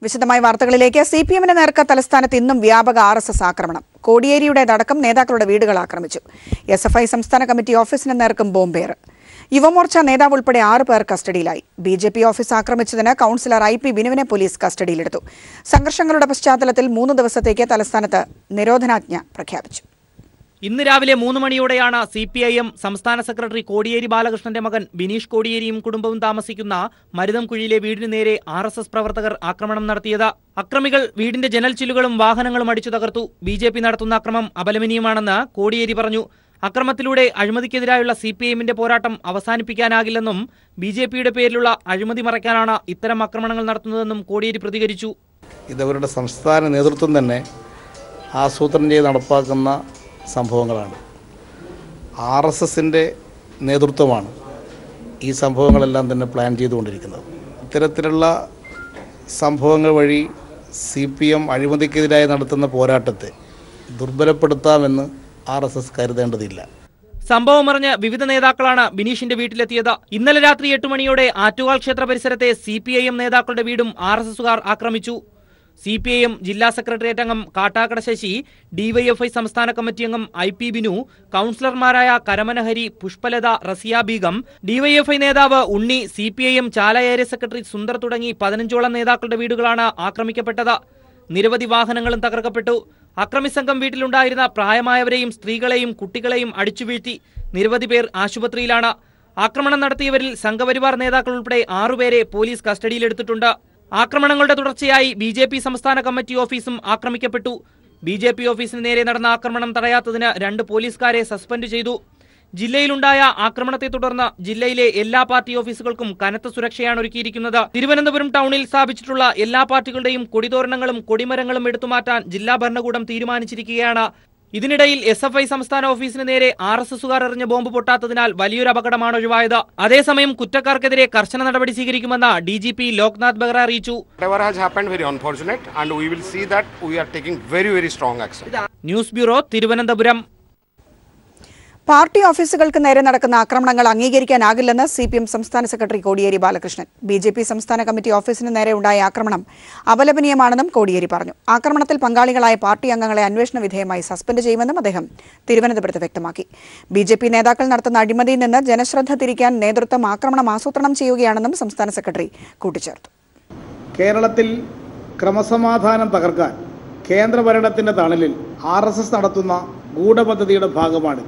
വിശദമായ വാർത്തകളിലേക്ക്. സിപിഎമ്മിന് നേർക്ക് തലസ്ഥാനത്ത് ഇന്നും വ്യാപക RSS ആക്രമണം. കോടിയേരിയുടേതടക്കം നേതാക്കളുടെ വീടുകൾ ആക്രമിച്ചു. SFI സംസ്ഥാന കമ്മിറ്റി ഓഫീസിന് നേർക്കും ബോംബേറ്. യുവമോർച്ച നേതാവ് ഉൾപ്പെടെ 6 പേർ കസ്റ്റഡിയിലായി. BJP ഓഫീസ് ആക്രമിച്ചതിന് കൌൺസിലർ IP ബിനുവിനെ പോലീസ് കസ്റ്റഡിയിലെടുത്തു. സംഘർഷങ്ങളുടെ പശ്ചാത്തലത്തിൽ 3 ദിവസത്തേക്ക് തലസ്ഥാനത്ത് നിരോധനാജ്ഞ പ്രഖ്യാപിച്ചു. ഇന്ന് രാവിലെ 3 മണിയോടെയാണ് CPIM സംസ്ഥാന സെക്രട്ടറി കോടിയേരി ബാലകൃഷ്ണന്റെ മകൻ ബിനീഷ് കോടിയേരിയും കുടുംബവും താമസിക്കുന്ന മരുതംകുഴിയിലെ വീടിന് നേരെ RSS പ്രവർത്തകർ ആക്രമണം നടത്തിയത്. അക്രമികൾ വീടിന്റെ ജനൽ ചില്ലുകളും വാഹനങ്ങളും അടിച്ചു തകർത്തു. BJP നടത്തുന്ന അക്രമം അപലപനീയമാണെന്ന് കോടിയേരി പറഞ്ഞു. അക്രമത്തിലൂടെ അഴിമതിക്കെതിരായുള്ള CPIMന്റെ പോരാട്ടം അവസാനിപ്പിക്കാനാകില്ലെന്നും BJPയുടെ പേരിലുള്ള അഴിമതി മറയ്ക്കാനാണ് ഇത്തരം ആക്രമണങ്ങൾ നടത്തുന്നതെന്നും കോടിയേരി പ്രതികരിച്ചു. ഇതവരുടെ സംസ്ഥാന നേതൃത്വം തന്നെ ആസൂത്രണം ചെയ്ത് നടപ്പാക്കുന്ന സംഭവങ്ങളാണ്. RSSന്റെ നേതൃത്വമാണ് ഈ സംഭവങ്ങളെല്ലാം തന്നെ പ്ലാൻ ചെയ്തുകൊണ്ടിരിക്കുന്നത്. ഇത്തരത്തിലുള്ള സംഭവങ്ങൾ വഴി CPM അഴിമതിക്കെതിരായി നടത്തുന്ന പോരാട്ടത്തെ ദുർബലപ്പെടുത്താമെന്ന് RSS കരുതേണ്ടതില്ല. സംഭവം അറിഞ്ഞ് വിവിധ നേതാക്കളാണ് ബിനീഷിന്റെ വീട്ടിലെത്തിയത്. ഇന്നലെ രാത്രി 8 മണിയോടെ ആറ്റുകാൽ ക്ഷേത്ര പരിസരത്തെ CPIM നേതാക്കളുടെ വീടും RSSകാർ ആക്രമിച്ചു. CPIM ജില്ലാ സെക്രട്ടേറിയറ്റ് അംഗം കാട്ടാക്കട ശശി, DYFI സംസ്ഥാന കമ്മിറ്റി അംഗം IP ബിനു, കൌൺസിലർമാരായ കരമനഹരി, പുഷ്പലത, റസിയ ബീഗം, DYFI നേതാവ് ഉണ്ണി, CPIM ചാല ഏരിയ സെക്രട്ടറി സുന്ദർ തുടങ്ങി 15ഓളം നേതാക്കളുടെ വീടുകളാണ് ആക്രമിക്കപ്പെട്ടത്. നിരവധി വാഹനങ്ങളും തകർക്കപ്പെട്ടു. അക്രമി സംഘം വീട്ടിലുണ്ടായിരുന്ന പ്രായമായവരെയും സ്ത്രീകളെയും കുട്ടികളെയും അടിച്ചുവീഴ്ത്തി. നിരവധി പേർ ആശുപത്രിയിലാണ്. ആക്രമണം നടത്തിയവരിൽ സംഘപരിവാർ നേതാക്കൾ ഉൾപ്പെടെ 6 പേരെ പോലീസ് കസ്റ്റഡിയിലെടുത്തിട്ടുണ്ട്. ആക്രമണങ്ങളുടെ തുടർച്ചയായി BJP സംസ്ഥാന കമ്മിറ്റി ഓഫീസും ആക്രമിക്കപ്പെട്ടു. BJP ഓഫീസിന് നേരെ നടന്ന ആക്രമണം തടയാത്തതിന് 2 പോലീസുകാരെ സസ്പെൻഡ് ചെയ്തു. ജില്ലയിലുണ്ടായ ആക്രമണത്തെ തുടർന്ന് ജില്ലയിലെ എല്ലാ പാർട്ടി ഓഫീസുകൾക്കും കനത്ത സുരക്ഷയാണ് ഒരുക്കിയിരിക്കുന്നത്. തിരുവനന്തപുരം ടൗണിൽ സ്ഥാപിച്ചിട്ടുള്ള എല്ലാ പാർട്ടികളുടെയും കൊടിതോരണങ്ങളും കൊടിമരങ്ങളും എടുത്തുമാറ്റാൻ ജില്ലാ ഭരണകൂടം തീരുമാനിച്ചിരിക്കുകയാണ്. ഇതിനിടയിൽ SFI സംസ്ഥാന ഓഫീസിന് നേരെ RSSകാർ എറിഞ്ഞ ബോംബ് പൊട്ടാത്തതിനാൽ വലിയൊരു അപകടമാണ് ഒഴിവായത്. അതേസമയം കുറ്റക്കാർക്കെതിരെ കർശന നടപടി സ്വീകരിക്കുമെന്ന് DGP ലോക്നാഥ് ബെഹ്റ അറിയിച്ചു. News bureau, Thiruvananthapuram. പാർട്ടി ഓഫീസുകൾക്ക് നേരെ നടക്കുന്ന ആക്രമണങ്ങൾ അംഗീകരിക്കാനാകില്ലെന്ന് CPM സംസ്ഥാന സെക്രട്ടറി കോടിയേരി ബാലകൃഷ്ണൻ. BJP സംസ്ഥാന കമ്മിറ്റി ഓഫീസിന് നേരെ ഉണ്ടായ ആക്രമണം അപലപനീയമാണെന്നും കോടിയേരി പറഞ്ഞു. ആക്രമണത്തിൽ പങ്കാളികളായ പാർട്ടി അംഗങ്ങളെ അന്വേഷണ വിധേയമായി സസ്പെൻഡ് ചെയ്യുമെന്നും അദ്ദേഹം തിരുവനന്തപുരത്ത് വ്യക്തമാക്കി. BJP നേതാക്കൾ നടത്തുന്ന അഴിമതിയിൽ നിന്ന് ജനശ്രദ്ധ തിരിക്കാൻ നേതൃത്വം ആക്രമണം ആസൂത്രണം ചെയ്യുകയാണെന്നും സംസ്ഥാന സെക്രട്ടറി കൂട്ടിച്ചേർത്തു. കേരളത്തിൽ ക്രമസമാധാനം തകർക്കാൻ കേന്ദ്രഭരണത്തിന്റെ തണലിൽ RSS നടത്തുന്ന ഗൂഢപദ്ധതിയുടെ ഭാഗമാണ്.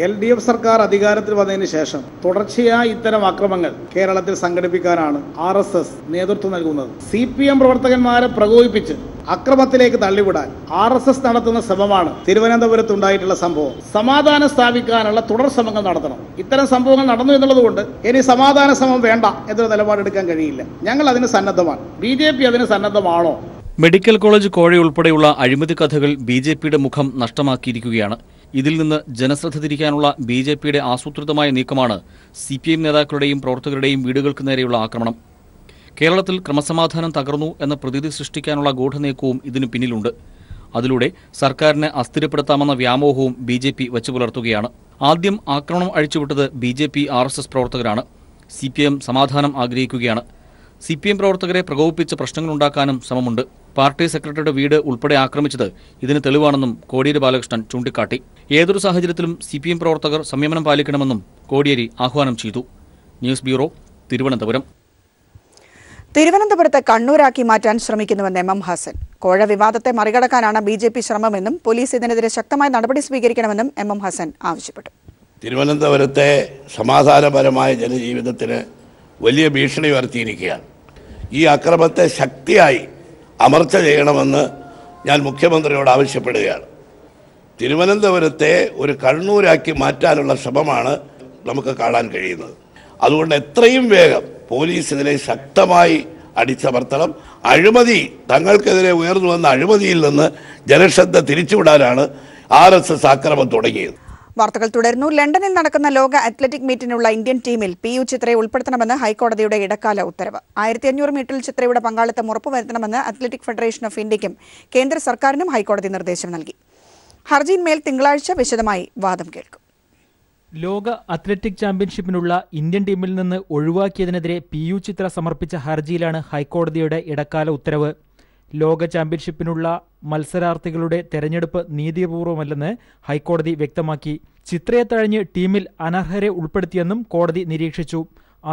LDF സർക്കാർ അധികാരത്തിൽ വന്നതിന് ശേഷം തുടർച്ചയായി ഇത്തരം ആക്രമണങ്ങൾ കേരളത്തിൽ സംഘടിപ്പിക്കാനാണ് RSS നേതൃത്വം നൽകുന്നത്. CPM പ്രവർത്തകന്മാരെ പ്രകോപിപ്പിച്ച് അക്രമത്തിലേക്ക് തള്ളിവിടാൻ RSS നടത്തുന്ന ശ്രമമാണ് തിരുവനന്തപുരത്തുണ്ടായിട്ടുള്ള സംഭവം. സമാധാനം സ്ഥാപിക്കാനുള്ള തുടർ ശ്രമങ്ങൾ നടത്തണം. ഇത്തരം സംഭവങ്ങൾ നടന്നു എന്നുള്ളതുകൊണ്ട് ഇനി സമാധാന ശ്രമം വേണ്ട എന്നൊരു നിലപാടെടുക്കാൻ കഴിയില്ല. ഞങ്ങൾ അതിന് സന്നദ്ധമാണ്. BJP അതിന് സന്നദ്ധമാണോ? മെഡിക്കൽ കോളേജ് കോഴ ഉൾപ്പെടെയുള്ള അഴിമതി കഥകൾ BJPയുടെ മുഖം നഷ്ടമാക്കിയിരിക്കുകയാണ്. ഇതിൽ നിന്ന് ജനശ്രദ്ധ തിരിക്കാനുള്ള BJPയുടെ ആസൂത്രിതമായ നീക്കമാണ് CPM നേതാക്കളുടെയും പ്രവർത്തകരുടെയും വീടുകൾക്ക് നേരെയുള്ള ആക്രമണം. കേരളത്തിൽ ക്രമസമാധാനം തകർന്നു എന്ന പ്രതീതി സൃഷ്ടിക്കാനുള്ള ഗൂഢനീക്കവും ഇതിനു പിന്നിലുണ്ട്. അതിലൂടെ സർക്കാരിനെ അസ്ഥിരപ്പെടുത്താമെന്ന വ്യാമോഹവും BJP വച്ചുപുലർത്തുകയാണ്. ആദ്യം ആക്രമണം അഴിച്ചുവിട്ടത് BJP RSS പ്രവർത്തകരാണ്. CPM സമാധാനം ആഗ്രഹിക്കുകയാണ്. CPM പ്രവർത്തകരെ പ്രകോപിപ്പിച്ച് പ്രശ്നങ്ങളുണ്ടാക്കാനും ശ്രമമുണ്ട്. പാർട്ടി സെക്രട്ടറിയുടെ വീട് ഉൾപ്പെടെ ആക്രമിച്ചത് ഇതിന് തെളിവാണെന്നും കോടിയേരി ബാലകൃഷ്ണൻ ചൂണ്ടിക്കാട്ടി. ഏതൊരു സാഹചര്യത്തിലും CPM പ്രവർത്തകർ സംയമനം പാലിക്കണമെന്നും കോടിയേരി ആഹ്വാനം ചെയ്തു. News bureau, Thiruvananthapuram. തിരുവനന്തപുരത്തെ കണ്ണൂരാക്കി മാറ്റാൻ ശ്രമിക്കുന്നുവെന്ന് MM ഹസൻ. കോഴ വിവാദത്തെ മറികടക്കാനാണ് BJP ശ്രമമെന്നും പോലീസ് ഇതിനെതിരെ ശക്തമായ നടപടി സ്വീകരിക്കണമെന്നും MM ഹസൻ ആവശ്യപ്പെട്ടു. തിരുവനന്തപുരത്തെ സമാധാനപരമായ ജനജീവിതത്തിന് വലിയ ഭീഷണി ഉയർത്തിയിരിക്കുകയാണ്. ഈ അക്രമത്തെ ശക്തിയായി അമർച്ച ചെയ്യണമെന്ന് ഞാൻ മുഖ്യമന്ത്രിയോട് ആവശ്യപ്പെടുകയാണ്. തിരുവനന്തപുരത്തെ ഒരു കണ്ണൂരാക്കി മാറ്റാനുള്ള ശ്രമമാണ് നമുക്ക് കാണാൻ കഴിയുന്നത്. അതുകൊണ്ട് എത്രയും വേഗം പോലീസ് ഇതിനെ ശക്തമായി അടിച്ചമർത്തണം. അഴിമതി, തങ്ങൾക്കെതിരെ ഉയർന്നു വന്ന അഴിമതിയിൽ നിന്ന് ജനശ്രദ്ധ തിരിച്ചുവിടാനാണ് RSS ആക്രമണം തുടങ്ങിയത്. വാർത്തകൾ തുടരുന്നു. ലണ്ടനിൽ നടക്കുന്ന ലോക അത്ലറ്റിക് മീറ്റിനുള്ള ഇന്ത്യൻ ടീമിൽ PU ചിത്രയെ ഉൾപ്പെടുത്തണമെന്ന് ഹൈക്കോടതിയുടെ ഇടക്കാല ഉത്തരവ്. 1500 മീറ്ററിൽ ചിത്രയുടെ പങ്കാളിത്തം ഉറപ്പുവരുത്തണമെന്ന് അത്ലറ്റിക് ഫെഡറേഷൻ ഓഫ് ഇന്ത്യയ്ക്കും കേന്ദ്ര സർക്കാരിനും ഹൈക്കോടതി നിർദ്ദേശം നൽകി. ഹർജിയിന്മേൽ തിങ്കളാഴ്ച വിശദമായി വാദം കേൾക്കും. ലോക അത്ലറ്റിക് ചാമ്പ്യൻഷിപ്പിനുള്ള ഇന്ത്യൻ ടീമിൽ നിന്ന് ഒഴിവാക്കിയതിനെതിരെ PU ചിത്ര സമർപ്പിച്ച ഹർജിയിലാണ് ഹൈക്കോടതിയുടെ ഇടക്കാല ഉത്തരവ്. ലോക ചാമ്പ്യൻഷിപ്പിനുള്ള മത്സരാർത്ഥികളുടെ തെരഞ്ഞെടുപ്പ് നീതിപൂർവമല്ലെന്ന് ഹൈക്കോടതി വ്യക്തമാക്കി. ചിത്രയെ തഴഞ്ഞ് ടീമിൽ അനർഹരെ ഉൾപ്പെടുത്തിയെന്നും കോടതി നിരീക്ഷിച്ചു.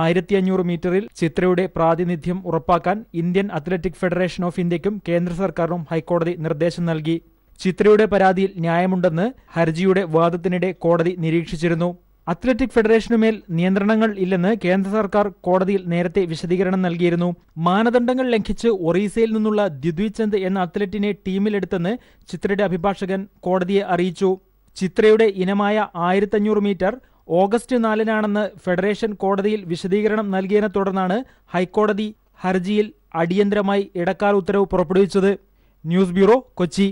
1500 മീറ്ററിൽ ചിത്രയുടെ പ്രാതിനിധ്യം ഉറപ്പാക്കാൻ ഇന്ത്യൻ അത്ലറ്റിക് ഫെഡറേഷൻ ഓഫ് ഇന്ത്യയ്ക്കും കേന്ദ്ര സർക്കാരിനും ഹൈക്കോടതി നിർദ്ദേശം നൽകി. ചിത്രയുടെ പരാതിയിൽ ന്യായമുണ്ടെന്ന് ഹർജിയുടെ വാദത്തിനിടെ കോടതി നിരീക്ഷിച്ചിരുന്നു. അത്ലറ്റിക് ഫെഡറേഷനുമേൽ നിയന്ത്രണങ്ങൾ ഇല്ലെന്ന് കേന്ദ്ര സർക്കാർ കോടതിയിൽ നേരത്തെ വിശദീകരണം നൽകിയിരുന്നു. മാനദണ്ഡങ്ങൾ ലംഘിച്ച് ഒറീസയിൽ നിന്നുള്ള ദ്വിദ്വി ചന്ദ് എന്ന അത്ലറ്റിനെ ടീമിലെടുത്തെന്ന് ചിത്രയുടെ അഭിഭാഷകൻ കോടതിയെ അറിയിച്ചു. ചിത്രയുടെ ഇനമായ 1500 മീറ്റർ ഓഗസ്റ്റ് 4-നാണെന്ന് ഫെഡറേഷൻ കോടതിയിൽ വിശദീകരണം നൽകിയതിനെ തുടർന്നാണ് ഹൈക്കോടതി ഹർജിയിൽ അടിയന്തരമായി ഇടക്കാല ഉത്തരവ് പുറപ്പെടുവിച്ചത്. News bureau, Kochi.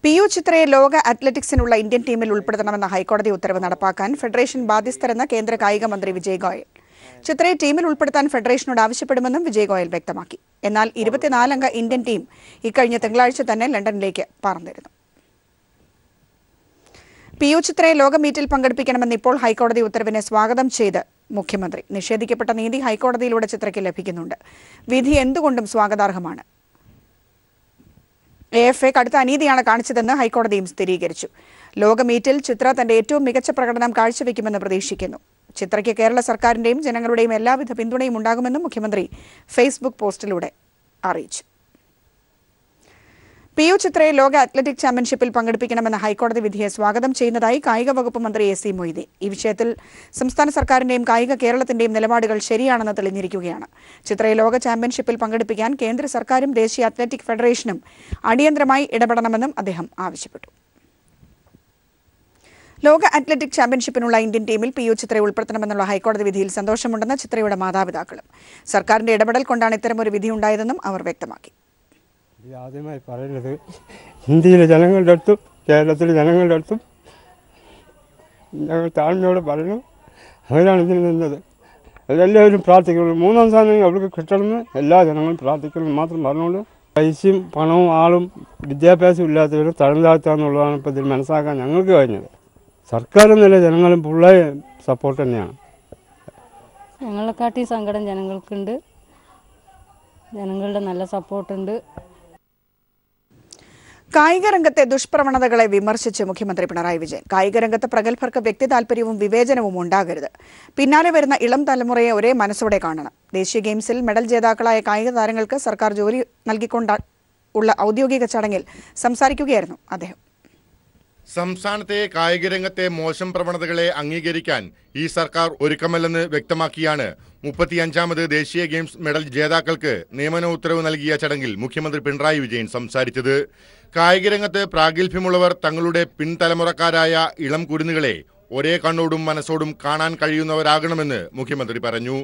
PU ചിത്രയെ ലോക അത്ലറ്റിക്സിനുള്ള ഇന്ത്യൻ ടീമിൽ ഉൾപ്പെടുത്തണമെന്ന ഹൈക്കോടതി ഉത്തരവ് നടപ്പാക്കാൻ ഫെഡറേഷൻ ബാധ്യസ്ഥരെന്ന് കേന്ദ്ര കായിക മന്ത്രി വിജയ് ഗോയൽ. ചിത്രയെ ടീമിൽ ഉൾപ്പെടുത്താൻ ഫെഡറേഷനോട് ആവശ്യപ്പെടുമെന്നും വിജയ് ഗോയൽ വ്യക്തമാക്കി. എന്നാൽ 24-അംഗ ഇന്ത്യൻ ടീം ഇക്കഴിഞ്ഞ തിങ്കളാഴ്ച തന്നെ ലണ്ടനിലേക്ക് പറന്നിരുന്നു. PU ചിത്രയെ ലോക മീറ്റിൽ പങ്കെടുപ്പിക്കണമെന്ന് ഇപ്പോൾ ഹൈക്കോടതി ഉത്തരവിനെ സ്വാഗതം ചെയ്ത് മുഖ്യമന്ത്രി. നിഷേധിക്കപ്പെട്ട നീതി ഹൈക്കോടതിയിലൂടെ ചിത്രയ്ക്ക് ലഭിക്കുന്നുണ്ട്. വിധി എന്തുകൊണ്ടും സ്വാഗതാർഹമാണ്. AFA കടുത്ത അനീതിയാണ് കാണിച്ചതെന്ന് ഹൈക്കോടതിയും സ്ഥിരീകരിച്ചു. ലോക മീറ്റിൽ ചിത്ര തന്റെ ഏറ്റവും മികച്ച പ്രകടനം കാഴ്ചവെക്കുമെന്ന് പ്രതീക്ഷിക്കുന്നു. ചിത്രയ്ക്ക് കേരള സർക്കാരിന്റെയും ജനങ്ങളുടെയും എല്ലാവിധ പിന്തുണയും ഉണ്ടാകുമെന്നും മുഖ്യമന്ത്രി ഫേസ്ബുക്ക് പോസ്റ്റിലൂടെ അറിയിച്ചു. PU ചിത്രയെ ലോക അത്ലറ്റിക് ചാമ്പ്യൻഷിപ്പിൽ പങ്കെടുപ്പിക്കണമെന്ന ഹൈക്കോടതി വിധിയെ സ്വാഗതം ചെയ്യുന്നതായി കായിക വകുപ്പ് മന്ത്രി AC മൊയ്തീൻ. ഈ വിഷയത്തിൽ സംസ്ഥാന സർക്കാരിന്റെയും കായിക കേരളത്തിന്റെയും നിലപാടുകൾ ശരിയാണെന്ന് തെളിഞ്ഞിരിക്കുകയാണ്. ചിത്രയെ ലോക ചാമ്പ്യൻഷിപ്പിൽ പങ്കെടുപ്പിക്കാൻ കേന്ദ്ര സർക്കാരും ദേശീയ അത്ലറ്റിക് ഫെഡറേഷനും അടിയന്തരമായി ഇടപെടണമെന്നും അദ്ദേഹം ആവശ്യപ്പെട്ടു. ലോക അത്ലറ്റിക് ചാമ്പ്യൻഷിപ്പിനുള്ള ഇന്ത്യൻ ടീമിൽ PU ചിത്രയെ ഉൾപ്പെടുത്തണമെന്നുള്ള ഹൈക്കോടതി വിധിയിൽ സന്തോഷമുണ്ടെന്ന് ചിത്രയുടെ മാതാപിതാക്കളും. സർക്കാരിന്റെ ഇടപെടൽ കൊണ്ടാണ് ഇത്തരമൊരു വിധി ഉണ്ടായതെന്നും അവർ വ്യക്തമാക്കി. ആദ്യമായി പറയുന്നത് ഇന്ത്യയിലെ ജനങ്ങളുടെ അടുത്തും കേരളത്തിലെ ജനങ്ങളുടെ അടുത്തും ഞങ്ങൾ താഴ്മയോടെ പറയുന്നു. അവരാണ് ഇതിൽ നിന്നത്. എല്ലാവരും പ്രാർത്ഥിക്കുന്നു. 3-ാം സ്ഥാനം അവർക്ക് കിട്ടണമെന്ന് എല്ലാ ജനങ്ങളും പ്രാർത്ഥിക്കണം മാത്രം പറഞ്ഞുകൊണ്ട് പൈസയും പണവും ആളും വിദ്യാഭ്യാസം ഇല്ലാത്തവരും തരം താഴ്ത്താന്നുള്ളതാണ് ഇപ്പോൾ ഇതിൽ മനസ്സിലാക്കാൻ ഞങ്ങൾക്ക് കഴിഞ്ഞത്. സർക്കാരെന്നല്ല ജനങ്ങളും ഫുള്ളായ സപ്പോർട്ട് തന്നെയാണ്. ഞങ്ങളെക്കാട്ടി സങ്കടം ജനങ്ങൾക്കുണ്ട്. ജനങ്ങളുടെ നല്ല സപ്പോർട്ടുണ്ട്. കായിക രംഗത്തെ ദുഷ്പ്രവണതകളെ വിമർശിച്ച് മുഖ്യമന്ത്രി പിണറായി വിജയൻ. കായിക രംഗത്ത് പ്രഗത്ഭർക്ക് വ്യക്തി താൽപര്യവും വിവേചനവും ഉണ്ടാകരുത്. പിന്നാലെ വരുന്ന ഇളം തലമുറയെ ഒരേ മനസ്സോടെ കാണണം. ദേശീയ ഗെയിംസിൽ മെഡൽ ജേതാക്കളായ കായിക താരങ്ങൾക്ക് സർക്കാർ ജോലി നൽകിക്കൊണ്ട് ഉള്ള ഔദ്യോഗിക ചടങ്ങിൽ സംസാരിക്കുകയായിരുന്നു അദ്ദേഹം. സംസ്ഥാനത്തെ കായിക രംഗത്തെ മോശം പ്രവണതകളെ അംഗീകരിക്കാൻ ഈ സർക്കാർ ഒരുക്കമല്ലെന്ന് വ്യക്തമാക്കിയാണ് 35ാമത് ദേശീയ ഗെയിംസ് മെഡൽ ജേതാക്കൾക്ക് നിയമന ഉത്തരവ് നൽകിയ ചടങ്ങിൽ മുഖ്യമന്ത്രി പിണറായി വിജയൻ സംസാരിച്ചത്. കായിക രംഗത്ത് പ്രാഗൽഭ്യമുള്ളവർ തങ്ങളുടെ പിൻതലമുറക്കാരായ ഇളം കുരുന്നുകളെ ഒരേ കണ്ണോടും മനസ്സോടും കാണാൻ കഴിയുന്നവരാകണമെന്ന് മുഖ്യമന്ത്രി പറഞ്ഞു.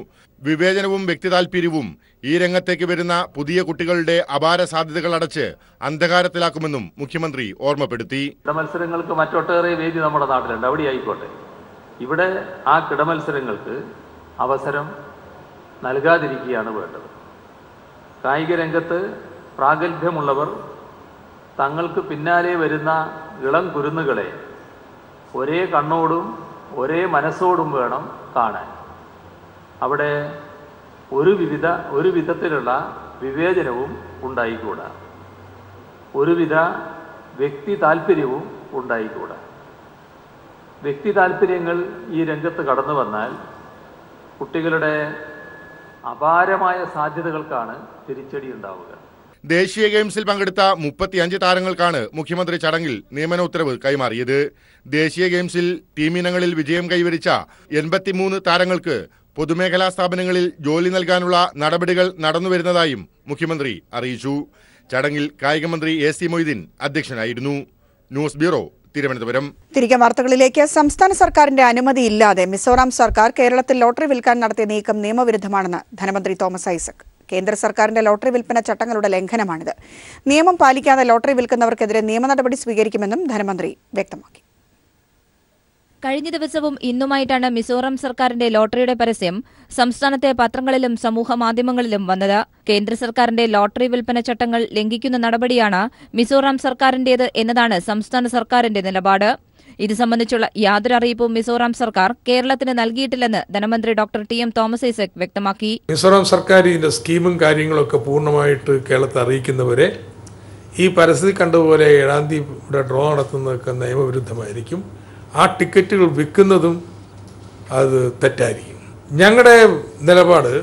വിവേചനവും വ്യക്തിതാൽപര്യവും ഈ രംഗത്തേക്ക് വരുന്ന പുതിയ കുട്ടികളുടെ അപാര സാധ്യതകൾ അടച്ച് അന്ധകാരത്തിലാക്കുമെന്നും മുഖ്യമന്ത്രി ഓർമ്മപ്പെടുത്തി. കിടമത്സരങ്ങൾക്ക് മറ്റൊട്ടേറെ വേദി നമ്മുടെ നാട്ടിലുണ്ട്. അവിടെ ആയിക്കോട്ടെ, ഇവിടെ ആ കിടമത്സരങ്ങൾക്ക് അവസരം നൽകാതിരിക്കുകയാണ് വേണ്ടത്. കായിക രംഗത്ത് പ്രാഗൽഭ്യമുള്ളവർ തങ്ങൾക്ക് പിന്നാലെ വരുന്ന ഇളം കുരുന്നുകളെ ഒരേ കണ്ണോടും ഒരേ മനസ്സോടും വേണം കാണാൻ. അവിടെ ഒരു വിധത്തിലുള്ള വിവേചനവും ഉണ്ടായിക്കൂടാ, ഒരുവിധ വ്യക്തി താല്പര്യവും ഉണ്ടായിക്കൂടാ. വ്യക്തി താല്പര്യങ്ങൾ ഈ രംഗത്ത് കടന്നു വന്നാൽ കുട്ടികളുടെ അപാരമായ സാധ്യതകൾക്കാണ് തിരിച്ചടി ഉണ്ടാവുക. ദേശീയ ഗെയിംസിൽ പങ്കെടുത്ത 35 താരങ്ങൾക്കാണ് മുഖ്യമന്ത്രി ചടങ്ങിൽ നിയമന ഉത്തരവ് കൈമാറിയത്. ദേശീയ ഗെയിംസിൽ ടീമിനങ്ങളിൽ വിജയം കൈവരിച്ച 83 താരങ്ങൾക്ക് പൊതുമേഖലാ സ്ഥാപനങ്ങളിൽ ജോലി നൽകാനുള്ള നടപടികൾ നടന്നുവരുന്നതായും മുഖ്യമന്ത്രി അറിയിച്ചു. ചടങ്ങിൽ കായികമന്ത്രി AC മൊയ്തീൻ അധ്യക്ഷനായിരുന്നു. News bureau, Thiruvananthapuram. തിരികെ വാർത്തകളിലേക്ക്. സംസ്ഥാന സർക്കാരിന്റെ അനുമതിയില്ലാതെ മിസോറാം സർക്കാർ കേരളത്തിൽ ലോട്ടറി വിൽക്കാൻ നടത്തിയ നീക്കം നിയമവിരുദ്ധമാണെന്ന് ധനമന്ത്രി തോമസ് ഐസക്. കേന്ദ്ര സർക്കാരിന്റെ ലോട്ടറി വിൽപ്പന ചട്ടങ്ങളുടെ ലംഘനമാണിത്. നിയമം പാലിക്കാതെ ലോട്ടറി വിൽക്കുന്നവർക്കെതിരെ നിയമ നടപടി സ്വീകരിക്കുമെന്നും ധനമന്ത്രി വ്യക്തമാക്കി. കഴിഞ്ഞ ദിവസവും ഇന്നുമായിട്ടാണ് മിസോറാം സർക്കാരിന്റെ ലോട്ടറിയുടെ പരസ്യം സംസ്ഥാനത്തെ പത്രങ്ങളിലും സമൂഹ മാധ്യമങ്ങളിലും വന്നത്. കേന്ദ്ര സർക്കാരിന്റെ ലോട്ടറി വിൽപ്പന ചട്ടങ്ങൾ ലംഘിക്കുന്ന നടപടിയാണ് മിസോറാം സർക്കാരിന്റേത് എന്നതാണ് സംസ്ഥാന സർക്കാരിന്റെ നിലപാട്. ഇത് സംബന്ധിച്ചുള്ള യാതൊരു അറിയിപ്പും മിസോറാം സർക്കാർ കേരളത്തിന് നൽകിയിട്ടില്ലെന്ന് ധനമന്ത്രി ഡോക്ടർ ടി.എം. തോമസ് ഐസക് വ്യക്തമാക്കി. മിസോറാം സർക്കാർ ഇതിന്റെ സ്കീമും കാര്യങ്ങളൊക്കെ പൂർണ്ണമായിട്ട് കേരളത്തെ അറിയിക്കുന്നവരെ ഈ പരസ്യത്തിൽ കണ്ടതുപോലെ 7-ാം തീയതി ഇവിടെ ഡ്രോ നടത്തുന്നതൊക്കെ നിയമവിരുദ്ധമായിരിക്കും. ആ ടിക്കറ്റുകൾ വിൽക്കുന്നതും അത് തെറ്റായിരിക്കും. ഞങ്ങളുടെ നിലപാട്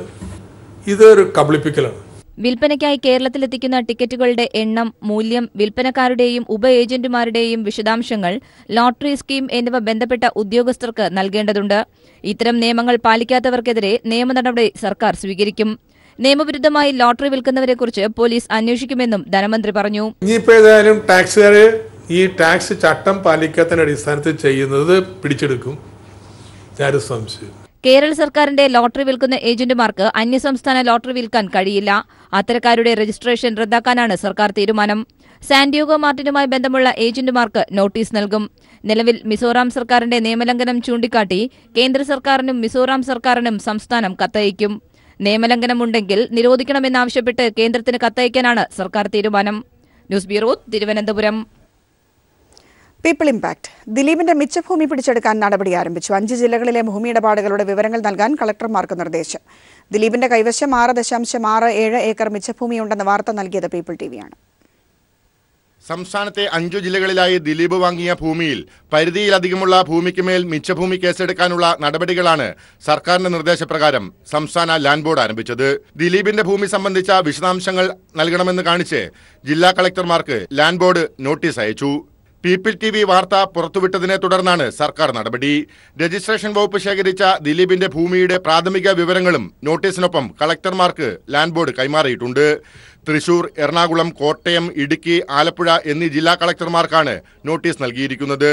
ഇതൊരു കബളിപ്പിക്കലാണ്. വിൽപ്പനയ്ക്കായി കേരളത്തിലെത്തിക്കുന്ന ടിക്കറ്റുകളുടെ എണ്ണം, മൂല്യം, വിൽപ്പനക്കാരുടെയും ഉപ ഏജന്റുമാരുടെയും വിശദാംശങ്ങൾ, ലോട്ടറി സ്കീം എന്നിവ ബന്ധപ്പെട്ട ഉദ്യോഗസ്ഥർക്ക് നൽകേണ്ടതുണ്ട്. ഇത്തരം നിയമങ്ങൾ പാലിക്കാത്തവർക്കെതിരെ നിയമ നടപടി സർക്കാർ സ്വീകരിക്കും. നിയമവിരുദ്ധമായി ലോട്ടറി വിൽക്കുന്നവരെക്കുറിച്ച് പോലീസ് അന്വേഷിക്കുമെന്നും ധനമന്ത്രി പറഞ്ഞു. ഇനിയിപ്പോ ഏതായാലും ടാക്സുകാര് ഈ ടാക്സ് ചട്ടം പാലിക്കാത്തതിന്റെ അടിസ്ഥാനത്തിൽ ചെയ്യുന്നത് പിടിച്ചെടുക്കും. സംശയം കേരള സർക്കാരിന്റെ ലോട്ടറി വിൽക്കുന്ന ഏജന്റുമാർക്ക് അന്യസംസ്ഥാന ലോട്ടറി വിൽക്കാൻ കഴിയില്ല. അത്തരക്കാരുടെ രജിസ്ട്രേഷൻ റദ്ദാക്കാനാണ് സർക്കാർ തീരുമാനം. സാന്റിയാഗോ മാർട്ടിനുമായി ബന്ധമുള്ള ഏജന്റുമാർക്ക് നോട്ടീസ് നൽകും. നിലവിൽ മിസോറാം സർക്കാരിന്റെ നിയമലംഘനം ചൂണ്ടിക്കാട്ടി കേന്ദ്ര സർക്കാരിനും മിസോറാം സർക്കാരിനും സംസ്ഥാനം കത്തയക്കും. നിയമലംഘനമുണ്ടെങ്കിൽ നിരോധിക്കണമെന്നാവശ്യപ്പെട്ട് കേന്ദ്രത്തിന് കത്തയക്കാനാണ് സർക്കാർ തീരുമാനം. News bureau, Thiruvananthapuram. People impact. ദിലീപിന്റെ മിച്ചഭൂമി പിടിച്ചെടുക്കാൻ നടപടി ആരംഭിച്ചു. 5 ജില്ലകളിലെ ഭൂമി ഇടപാടുകളുടെ വിവരങ്ങൾ നൽകാൻ കളക്ടർമാർക്ക് നിർദ്ദേശം. ദിലീപിന്റെ കൈവശം 6.67 ഏക്കർ മിച്ചഭൂമിയുണ്ടെന്ന് വാർത്ത നൽകിയത് പീപ്പിൾ ടിവിയാണ്. സംസ്ഥാനത്തെ 5 ജില്ലകളിലായി ദിലീപ് വാങ്ങിയ ഭൂമിയിൽ പരിധിയിലധികമുള്ള ഭൂമിക്ക് മേൽ മിച്ചഭൂമി കേസെടുക്കാനുള്ള നടപടികളാണ് സർക്കാരിന്റെ നിർദ്ദേശപ്രകാരം സംസ്ഥാന ലാൻഡ് ബോർഡ് ആരംഭിച്ചത്. ദിലീപിന്റെ ഭൂമി സംബന്ധിച്ച വിശദാംശങ്ങൾ നൽകണമെന്ന് കാണിച്ച് ജില്ലാ കളക്ടർമാർക്ക് ലാൻഡ് ബോർഡ് നോട്ടീസ് അയച്ചു. പീപ്പിൾ ടിവി വാർത്ത പുറത്തുവിട്ടതിനെ തുടർന്നാണ് സർക്കാർ നടപടി. രജിസ്ട്രേഷൻ വകുപ്പ് ശേഖരിച്ച ദിലീപിന്റെ ഭൂമിയുടെ പ്രാഥമിക വിവരങ്ങളും നോട്ടീസിനൊപ്പം കളക്ടർമാർക്ക് ലാൻഡ് ബോർഡ് കൈമാറിയിട്ടുണ്ട്. തൃശൂർ, എറണാകുളം, കോട്ടയം, ഇടുക്കി, ആലപ്പുഴ എന്നീ ജില്ലാ കളക്ടർമാർക്കാണ് നോട്ടീസ് നൽകിയിരിക്കുന്നത്.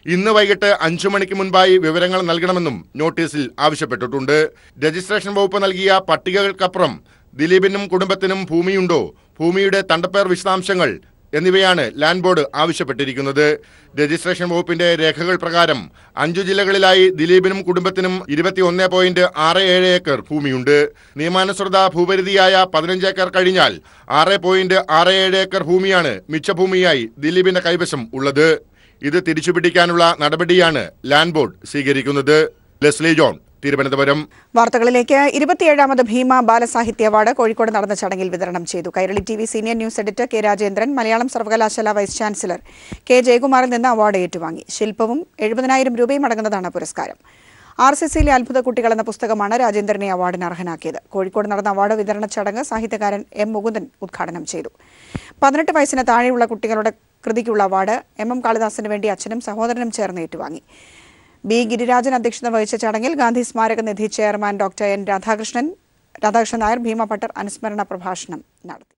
ഇന്ന് വൈകിട്ട് 5 മണിക്ക് മുൻപായി വിവരങ്ങൾ നൽകണമെന്നും നോട്ടീസിൽ ആവശ്യപ്പെട്ടിട്ടുണ്ട്. രജിസ്ട്രേഷൻ വകുപ്പ് നൽകിയ പട്ടികകൾക്കപ്പുറം ദിലീപിനും കുടുംബത്തിനും ഭൂമിയുണ്ടോ, ഭൂമിയുടെ തണ്ടപ്പേർ വിശദാംശങ്ങൾ എന്നിവയാണ് ലാൻഡ് ബോർഡ് ആവശ്യപ്പെട്ടിരിക്കുന്നത്. രജിസ്ട്രേഷൻ വകുപ്പിന്റെ രേഖകൾ പ്രകാരം 5 ജില്ലകളിലായി ദിലീപിനും കുടുംബത്തിനും 21.67 ഏക്കർ ഭൂമിയുണ്ട്. നിയമാനുസൃത ഭൂപരിധിയായ 15 ഏക്കർ കഴിഞ്ഞാൽ 6.67 ഏക്കർ ഭൂമിയാണ് മിച്ചഭൂമിയായി ദിലീപിന്റെ കൈവശം ഉള്ളത്. ഇത് തിരിച്ചുപിടിക്കാനുള്ള നടപടിയാണ് ലാൻഡ് ബോർഡ് സ്വീകരിക്കുന്നത്. Leslie John, Thiruvananthapuram. വാർത്തകളിലേക്ക്. 27ാമത് ഭീമ ബാലസാഹിത്യ അവാർഡ് കോഴിക്കോട് നടന്ന ചടങ്ങിൽ വിതരണം ചെയ്തു. Kairali TV. Senior news editor K. Rajendran Malayalam സർവകലാശാല വൈസ് ചാൻസലർ കെ. ജയകുമാറിൽ നിന്ന് അവാർഡ് ഏറ്റുവാങ്ങി. ശില്പവും 70,000 രൂപയും അടങ്ങുന്നതാണ് പുരസ്കാരം. RCCയിലെ അത്ഭുത കുട്ടികൾ എന്ന പുസ്തകമാണ് രാജേന്ദ്രനെ അവാർഡിന് അർഹനാക്കിയത്. കോഴിക്കോട് നടന്ന അവാർഡ് വിതരണ ചടങ്ങ് സാഹിത്യകാരൻ M. മുകുന്ദൻ ഉദ്ഘാടനം ചെയ്തു. 18 വയസ്സിന് താഴെയുള്ള കുട്ടികളുടെ കൃതിക്കുള്ള അവാർഡ് M. കാളിദാസിന് വേണ്ടി അച്ഛനും സഹോദരനും ചേർന്ന് ഏറ്റുവാങ്ങി. B. ഗിരിരാജൻ അധ്യക്ഷത വഹിച്ച ചടങ്ങിൽ ഗാന്ധി സ്മാരക നിധി chairman doctor N. Radhakrishnan Nair Bhima Pattar അനുസ്മരണ പ്രഭാഷണം നടത്തി.